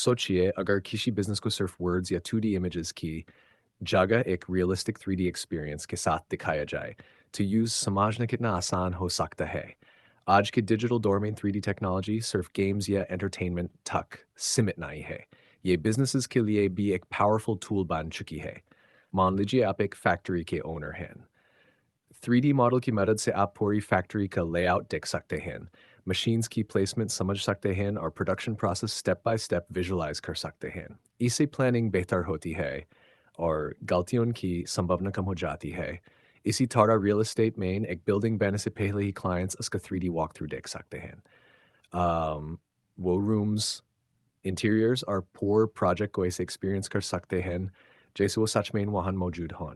सोचिए अगर किसी बिजनेस को सिर्फ वर्ड्स या 2D इमेजेस की जगह एक रियलिस्टिक 3D एक्सपीरियंस के साथ दिखाया जाए तो यूज समझना कितना आसान हो सकता है। आज के डिजिटल दौर में 3D टेक्नोलॉजी सिर्फ गेम्स या एंटरटेनमेंट तक सीमित नहीं है। ये बिजनेसेस के लिए भी एक पावरफुल टूल बन चुकी है। मान लीजिए आप एक फैक्ट्री के ओनर हैं। 3D मॉडल की मदद से आप पूरी फैक्ट्री का लेआउट देख सकते हैं, मशीन्स की प्लेसमेंट समझ सकते हैं और production process step by step visualize कर सकते हैं। इससे प्लानिंग बेहतर होती है और गलतियों की संभावना कम हो जाती है। इसी तरह रियल एस्टेट में एक बिल्डिंग बनने से पहले ही क्लाइंट्स उसका 3D वॉक थ्रू देख सकते हैं। अम, वो रूम्स, इंटीरियर्स और पूरे प्रोजेक्ट को ऐसे एक्सपीरियंस कर सकते हैं जैसे वो सच में वहाँ मौजूद हों।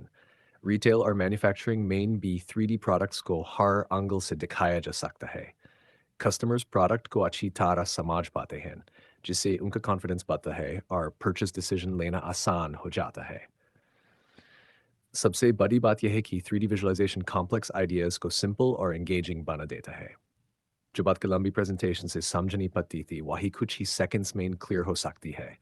रिटेल और मैन्युफैक्चरिंग में भी 3D प्रोडक्ट्स को हर एंगल से दिखाया जा सकता है। कस्टमर्स प्रोडक्ट को अच्छी तरह समझ पाते हैं, जिससे उनका कॉन्फिडेंस बढ़ता है और परचेज डिसीजन लेना आसान हो जाता है। सबसे बड़ी बात यह है कि 3D विजुअलाइजेशन कॉम्प्लेक्स आइडियाज़ को सिंपल और एंगेजिंग बना देता है। जो बात की लंबी प्रेजेंटेशन से समझ नहीं पाती थी, वही कुछ ही सेकंड्स में क्लियर हो सकती है।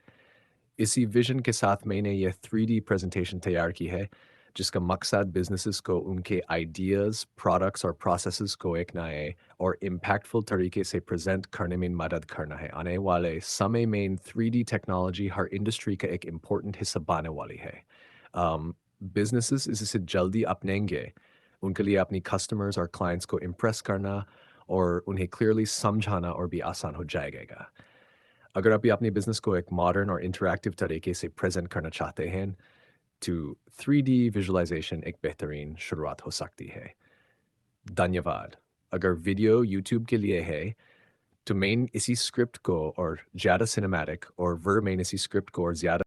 इसी विजन के साथ मैंने यह 3D प्रेजेंटेशन तैयार की है, जिसका मकसद बिजनेसेस को उनके आइडियाज़, प्रोडक्ट्स और प्रोसेसेस को एक नए और इम्पैक्टफुल तरीके से प्रेजेंट करने में मदद करना है। आने वाले समय में 3D टेक्नोलॉजी हर इंडस्ट्री का एक इम्पोर्टेंट हिस्सा बनने वाली है। बिजनेसेस इसे जल्दी अपनाएंगे, उनके लिए अपनी कस्टमर्स और क्लाइंट्स को इम्प्रेस करना और उन्हें क्लियरली समझाना और भी आसान हो जाएगा। अगर आप भी अपने बिज़नेस को एक मॉडर्न और इंटरैक्टिव तरीके से प्रेज़ेंट करना चाहते हैं, तो 3D विजुअलाइज़ेशन एक बेहतरीन शुरुआत हो सकती है। धन्यवाद। अगर वीडियो यूट्यूब के लिए है, तो मैं इसी स्क्रिप्ट को और ज़्यादा सिनेमैटिक और वर्ब में इसी स्क्रिप्ट को और ज़्यादा